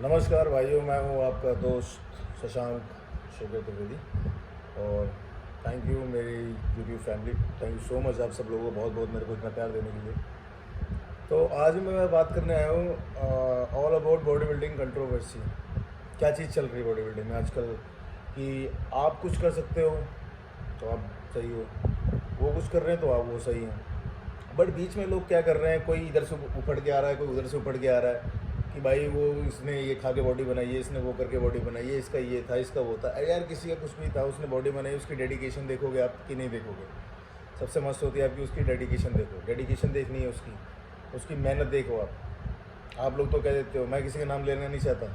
नमस्कार भाइयों, मैं हूँ आपका दोस्त शशांक शेखर त्रिवेदी। और थैंक यू मेरी YouTube family, thank you so much आप सब लोगों को बहुत बहुत मेरे को इतना प्यार देने के लिए। तो आज मैं बात करने आया हूँ all about body building controversy. क्या चीज़ चल रही है बॉडी बिल्डिंग में आजकल कि आप कुछ कर सकते हो तो आप सही हो, वो कुछ कर रहे हैं तो आप वो सही हैं। बट बीच में लोग क्या कर रहे हैं, कोई इधर से उफड़ के आ रहा है, कोई उधर से उफड़ के आ रहा है कि भाई वो इसने ये खा के बॉडी बनाई है, इसने वो करके बॉडी बनाई है, इसका ये था, इसका वो था। अरे यार किसी का कुछ भी था, उसने बॉडी बनाई, उसकी डेडिकेशन देखोगे आप कि नहीं देखोगे? सबसे मस्त होती है आपकी उसकी डेडिकेशन। देखो, डेडिकेशन देखनी है उसकी, उसकी मेहनत देखो आप लोग तो कह देते हो, मैं किसी का नाम लेना नहीं चाहता,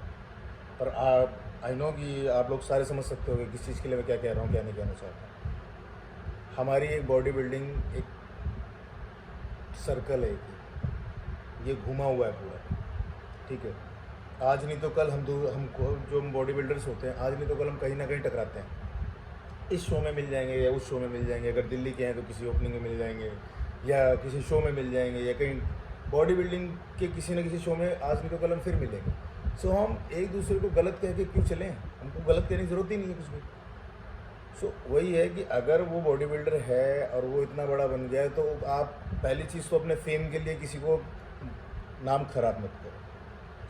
पर आप आई नो कि आप लोग सारे समझ सकते हो कि किस चीज़ के लिए मैं क्या कह रहा हूँ, क्या नहीं कहना चाहता। हमारी एक बॉडी बिल्डिंग एक सर्कल है, ये घुमा हुआ है पूरा, ठीक है। आज नहीं तो कल हमको जो हम बॉडी बिल्डर्स होते हैं, आज नहीं तो कल हम कहीं ना कहीं टकराते हैं। इस शो में मिल जाएंगे या उस शो में मिल जाएंगे, अगर दिल्ली के हैं तो किसी ओपनिंग में मिल जाएंगे या किसी शो में मिल जाएंगे या कहीं बॉडी बिल्डिंग के किसी न किसी शो में आज नहीं तो कल हम फिर मिलेंगे। सो हम एक दूसरे को गलत कह के क्यों चलें? हमको गलत कहने की ज़रूरत ही नहीं है कुछ भी। सो वही है कि अगर वो बॉडी बिल्डर है और वो इतना बड़ा बन गया है तो आप पहली चीज़ तो अपने फेम के लिए किसी को नाम खराब मत करो।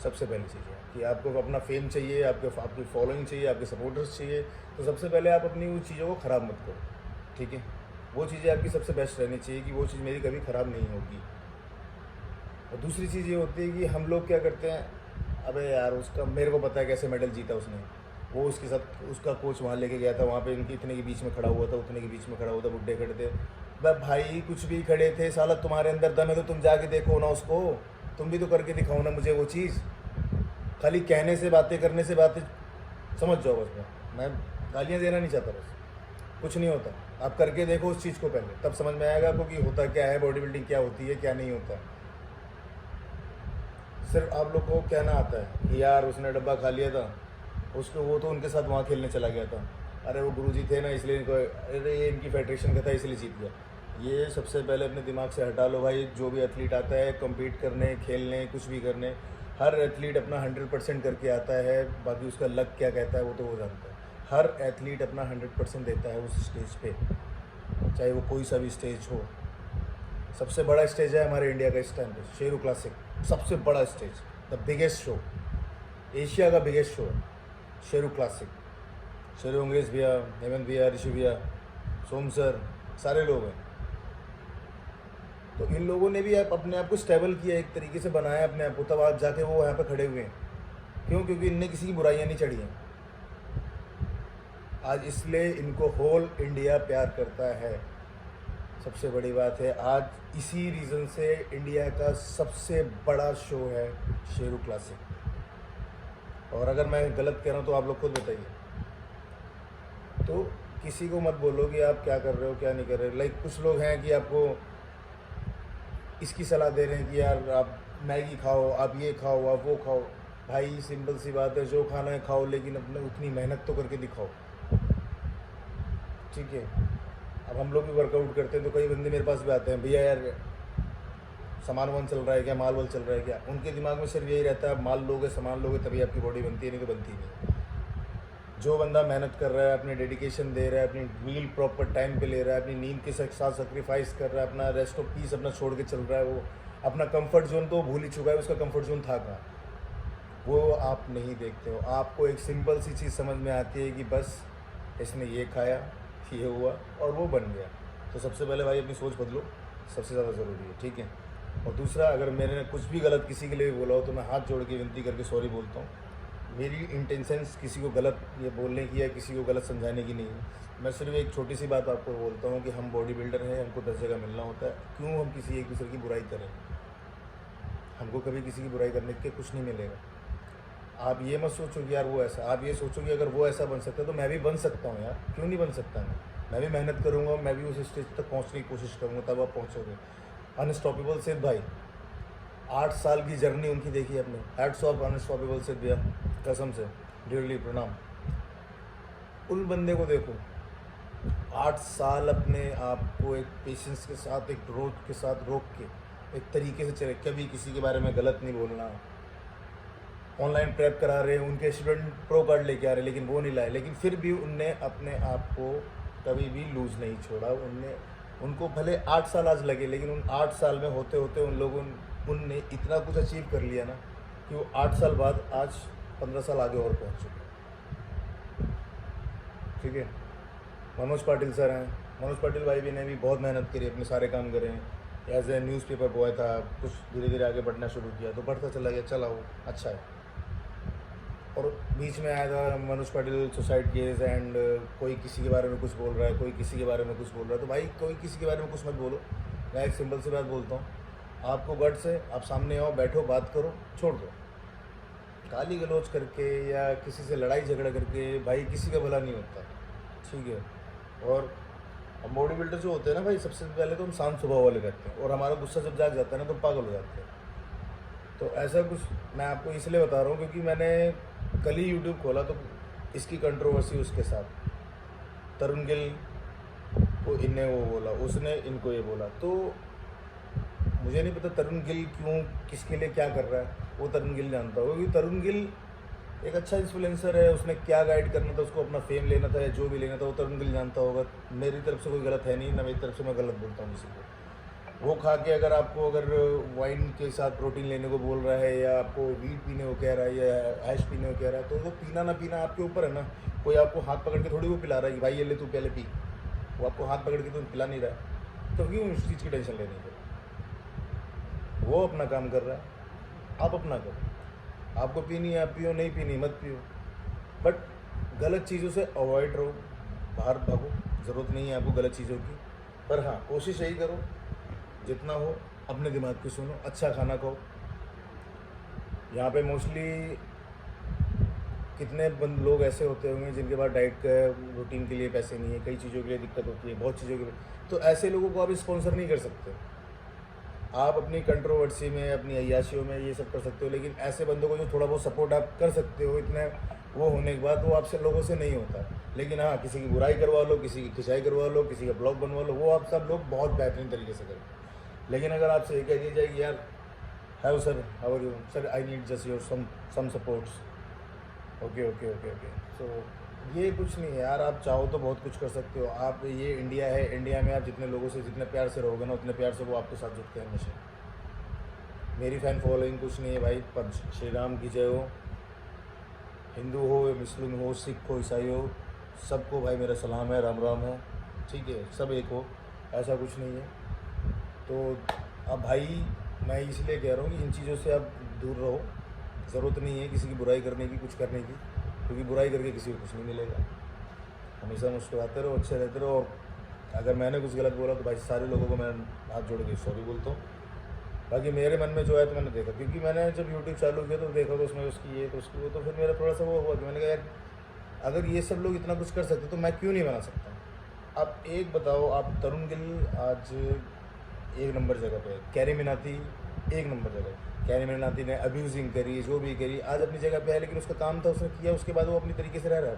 सबसे पहली चीज़ है कि आपको अपना फेम चाहिए, आपकी फॉलोइंग चाहिए, आपके सपोर्टर्स चाहिए, तो सबसे पहले आप अपनी उन चीज़ों को ख़राब मत करो, ठीक है। वो चीज़ें आपकी सबसे बेस्ट रहनी चाहिए कि वो चीज़ मेरी कभी ख़राब नहीं होगी। और दूसरी चीज़ ये होती है कि हम लोग क्या करते हैं, अबे यार उसका मेरे को पता है कैसे मेडल जीता उसने, वो उसके साथ उसका कोच वहाँ लेके गया था, वहाँ पे इनकी इतने के बीच में खड़ा हुआ था, उतने के बीच में खड़ा हुआ था, बुड्ढे खड़े थे। भाई कुछ भी खड़े थे, साला तुम्हारे अंदर दम है तो तुम जाके देखो ना उसको, तुम भी तो करके दिखाओ ना मुझे वो चीज़। खाली कहने से, बातें करने से बातें समझ जाओ बस। मैं गालियाँ देना नहीं चाहता, बस कुछ नहीं होता। आप करके देखो उस चीज़ को पहले, तब समझ में आएगा आपको कि होता क्या है, बॉडी बिल्डिंग क्या होती है, क्या नहीं होता। सिर्फ आप लोग को कहना आता है कि यार उसने डब्बा खा लिया था, उसको वो तो उनके साथ वहाँ खेलने चला गया था, अरे वो गुरुजी थे ना इसलिए इनको, अरे ये इनकी फेडरेशन का था इसलिए जीत गया। ये सबसे पहले अपने दिमाग से हटा लो भाई। जो भी एथलीट आता है कम्पीट करने, खेलने, कुछ भी करने, हर एथलीट अपना 100% करके आता है। बाकी उसका लक क्या कहता है वो तो वो जानता है। हर एथलीट अपना 100% देता है उस स्टेज पे, चाहे वो कोई सा भी स्टेज हो। सबसे बड़ा स्टेज है हमारे इंडिया का इस टाइम पे शेरू क्लासिक, सबसे बड़ा stage, the biggest show, Asia का बिगेस्ट शो है शेरू क्लासिक। शेरू अंग्रेज भैया, हेमंत भैया, ऋषि भैया, सोम सर, सारे लोग हैं। तो इन लोगों ने भी अपने आप को स्टेबल किया, एक तरीके से बनाया अपने आप को, तब आज जाके वो यहाँ पे खड़े हुए हैं। क्यों? क्योंकि इनने किसी की बुराइयाँ नहीं चढ़ी हैं आज, इसलिए इनको होल इंडिया प्यार करता है। सबसे बड़ी बात है, आज इसी रीज़न से इंडिया का सबसे बड़ा शो है शेरू क्लासिक। और अगर मैं गलत कह रहा हूँ तो आप लोग खुद बताइए। तो किसी को मत बोलो कि आप क्या कर रहे हो, क्या नहीं कर रहे। लाइक कुछ लोग हैं कि आपको इसकी सलाह दे रहे हैं कि यार आप मैगी खाओ, आप ये खाओ, आप वो खाओ। भाई सिंपल सी बात है, जो खाना है खाओ, लेकिन अपने उतनी मेहनत तो करके दिखाओ, ठीक है। अब हम लोग भी वर्कआउट करते हैं तो कई बंदे मेरे पास भी आते हैं, भैया यार सामान वामान चल रहा है क्या, माल वाल चल रहा है क्या। उनके दिमाग में सिर्फ यही रहता है, माल लोगे, सामान लोगे तभी आपकी बॉडी बनती है, नहीं तो बनती नहीं। जो बंदा मेहनत कर रहा है, अपनी डेडिकेशन दे रहा है, अपनी मील प्रॉपर टाइम पे ले रहा है, अपनी नींद के साथ सेक्रीफाइस कर रहा है, अपना रेस्ट ऑफ पीस अपना छोड़ के चल रहा है, वो अपना कंफर्ट जोन तो भूल ही चुका है, उसका कंफर्ट जोन था कहाँ, वो आप नहीं देखते हो। आपको एक सिंपल सी चीज़ समझ में आती है कि बस इसने ये खाया, ये हुआ और वो बन गया। तो सबसे पहले भाई अपनी सोच बदलो, सबसे ज़्यादा ज़रूरी है, ठीक है। और दूसरा, अगर मैंने कुछ भी गलत किसी के लिए बोला हो तो मैं हाथ जोड़ के विनती करके सॉरी बोलता हूँ। मेरी इंटेंशंस किसी को गलत ये बोलने की या किसी को गलत समझाने की नहीं है। मैं सिर्फ एक छोटी सी बात आपको बोलता हूँ कि हम बॉडी बिल्डर हैं, हमको 10 जगह मिलना होता है। क्यों हम किसी एक दूसरे की बुराई करें? हमको कभी किसी की बुराई करने के कुछ नहीं मिलेगा। आप ये मत सोचो कि यार वो ऐसा, आप ये सोचो कि अगर वो ऐसा बन सकता है तो मैं भी बन सकता हूँ यार, क्यों नहीं बन सकता मैं भी मेहनत करूँगा, मैं भी उस स्टेज तक पहुँचने की कोशिश करूँगा, तब आप पहुँचोगे। अनस्टॉपेबल सिद्ध भाई, 8 साल की जर्नी उनकी देखी आपने। हैट्स ऑफ अनस्टॉपेबल सिद्ध भैया, कसम से डियरली प्रणाम। उन बंदे को देखो, 8 साल अपने आप को एक पेशेंस के साथ, एक ग्रोथ के साथ रोक के एक तरीके से चले, कभी किसी के बारे में गलत नहीं बोलना, ऑनलाइन प्रेप करा रहे हैं, उनके स्टूडेंट प्रो कार्ड लेके आ रहे हैं, लेकिन वो नहीं लाए। लेकिन फिर भी उनने अपने आप को कभी भी लूज़ नहीं छोड़ा। उनको भले 8 साल आज लगे, लेकिन उन 8 साल में होते होते उनने इतना कुछ अचीव कर लिया ना कि वो 8 साल बाद आज 15 साल आगे और पहुँच चुके। ठीक है। मनोज पाटिल सर हैं, मनोज पाटिल भाई भी ने भी बहुत मेहनत करी, अपने सारे काम करे हैं। एज ए न्यूज़पेपर बॉय था, कुछ धीरे धीरे आगे बढ़ना शुरू किया तो बढ़ता चला गया, चला वो अच्छा है। और बीच में आया था Manoj Patil suicide case and कोई किसी के बारे में कुछ बोल रहा है, कोई किसी के बारे में कुछ बोल रहा है। तो भाई कोई किसी के बारे में कुछ मत बोलो। मैं एक सिंपल सी बात बोलता हूँ, आपको गट्स है, आप सामने आओ, बैठो, बात करो, छोड़ दो। गाली गलौज करके या किसी से लड़ाई झगड़ा करके भाई किसी का भला नहीं होता। ठीक है। और बॉडी बिल्डर जो होते हैं ना भाई, सबसे पहले तो हम शांत स्वभाव वाले रहते हैं, और हमारा गुस्सा जब जाग जाता है ना तो पागल हो जाते हैं। तो ऐसा कुछ मैं आपको इसलिए बता रहा हूँ क्योंकि मैंने कल ही यूट्यूब खोला तो इसकी कंट्रोवर्सी उसके साथ, तरुण गिल को इनने वो बोला, उसने इनको ये बोला। तो मुझे नहीं पता तरुण गिल क्यों, किसके लिए क्या कर रहा है, वो तरुण गिल जानता होगा। क्योंकि तरुण गिल एक अच्छा इन्फ्लुएंसर है, उसने क्या गाइड करना था, उसको अपना फेम लेना था या जो भी लेना था, वो तरुण गिल जानता होगा। मेरी तरफ से कोई गलत है नहीं, ना मेरी तरफ से मैं गलत बोलता हूँ किसी को। वो खा के अगर वाइन के साथ प्रोटीन लेने को बोल रहा है या आपको वीट पीने को कह रहा है या हैश पीने को कह रहा है, तो वो पीना ना पीना आपके ऊपर है ना। कोई आपको हाथ पकड़ के थोड़ी वो पिला रहा है कि भाई ये ले तू पहले पी, वो आपको हाथ पकड़ के तो पिला नहीं रहा है, तो क्यों उस चीज़ की टेंशन लेनी है। वो अपना काम कर रहा है, आप अपना करो। आपको पीनी है आप पियो, नहीं पीनी मत पियो, बट गलत चीज़ों से अवॉइड रहो, बाहर भागो। ज़रूरत नहीं है आपको गलत चीज़ों की, पर हाँ कोशिश यही करो जितना हो अपने दिमाग की सुनो, अच्छा खाना खाओ। यहाँ पे मोस्टली कितने लोग ऐसे होते होंगे जिनके पास डाइट का रूटीन के लिए पैसे नहीं है, कई चीज़ों के लिए दिक्कत होती है, बहुत चीज़ों के लिए। तो ऐसे लोगों को आप स्पॉन्सर नहीं कर सकते। आप अपनी कंट्रोवर्सी में, अपनी अय्याशियों में ये सब कर सकते हो, लेकिन ऐसे बंदों को जो थोड़ा बहुत सपोर्ट आप कर सकते हो, इतने वो होने के बाद वो आपसे लोगों से नहीं होता। लेकिन हाँ, किसी की बुराई करवा लो, किसी की खिंचाई करवा लो, किसी का ब्लॉग बनवा लो, वो आप सब लोग बहुत बेहतरीन तरीके से करें। लेकिन अगर आपसे ये कह दिया जाए कि यार how sir, how are you sir, I need just your some supports, okay okay okay okay, so ये कुछ नहीं है यार। आप चाहो तो बहुत कुछ कर सकते हो। आप, ये इंडिया है, इंडिया में आप जितने लोगों से जितने प्यार से रहोगे ना, उतने प्यार से वो आपके साथ जुड़ते हैं हमेशा। मेरी फ़ैन फॉलोइंग कुछ नहीं है भाई, पर श्री राम की जय हो। हिंदू हो, मुस्लिम हो, सिख हो, ईसाई हो, सबको भाई मेरा सलाम है, राम राम है। ठीक है, सब एक हो, ऐसा कुछ नहीं है। तो अब भाई मैं इसलिए कह रहा हूँ कि इन चीज़ों से आप दूर रहो। ज़रूरत नहीं है किसी की बुराई करने की, कुछ करने की, क्योंकि बुराई करके किसी को कुछ नहीं मिलेगा। हमेशा मुस्कुराते रहो, अच्छे रहते रहो। और अगर मैंने कुछ गलत बोला तो भाई सारे लोगों को मैं हाथ जोड़ के सॉरी बोलता हूँ। बाकी मेरे मन में जो है तो मैंने देखा, क्योंकि मैंने जब यूट्यूब चालू किया तो देखा तो उसमें उसकी ये तो उसकी वो, तो फिर मेरा थोड़ा सा वो हुआ कि मैंने कहा यार अगर ये सब लोग इतना कुछ कर सकते तो मैं क्यों नहीं बना सकता। आप एक बताओ, आप तरुण गिल आज 1 नंबर जगह पे, कैरी मिनाती 1 नंबर जगह। कैरी मिनाती ने अब्यूजिंग करी, जो भी करी, आज अपनी जगह पे है, लेकिन उसका काम था, उसने किया, उसके बाद वो अपनी तरीके से रह रहा है।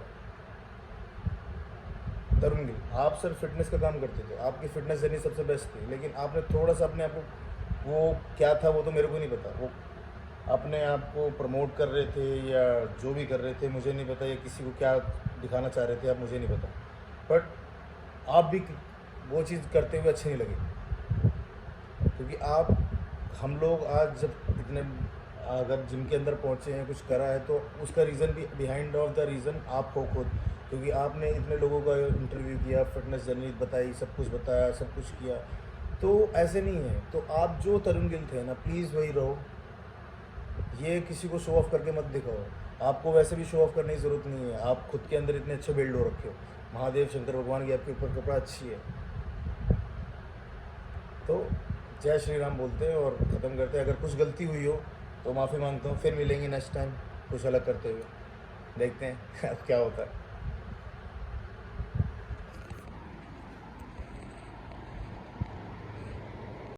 तरुण गिल, आप सिर्फ फिटनेस का काम करते थे, आपकी फिटनेस जर्नी सबसे बेस्ट थी, लेकिन आपने थोड़ा सा अपने आप को, वो क्या था वो तो मेरे को नहीं पता, वो अपने आप को प्रमोट कर रहे थे या जो भी कर रहे थे मुझे नहीं पता, या किसी को क्या दिखाना चाह रहे थे आप, मुझे नहीं पता। बट आप भी वो चीज़ करते हुए अच्छे नहीं लगे, क्योंकि आप, हम लोग आज जब इतने अगर जिम के अंदर पहुँचे हैं, कुछ करा है, तो उसका रीज़न भी, बिहाइंड ऑफ द रीज़न आप हो खुद, क्योंकि आपने इतने लोगों का इंटरव्यू किया, फिटनेस जर्नी बताई, सब कुछ बताया, सब कुछ किया। तो ऐसे नहीं है। तो आप जो तरुण गिल थे ना, प्लीज़ वही रहो। ये किसी को शो ऑफ करके मत दिखाओ। आपको वैसे भी शो ऑफ करने की ज़रूरत नहीं है, आप खुद के अंदर इतने अच्छे बिल्ड हो रखे हो। महादेव शंकर भगवान की आपके ऊपर कपड़ा अच्छी है। तो जय श्री राम बोलते हैं और ख़त्म करते हैं। अगर कुछ गलती हुई हो तो माफ़ी मांगता हूँ, फिर मिलेंगे नेक्स्ट टाइम कुछ अलग करते हुए, देखते हैं अब क्या होता है।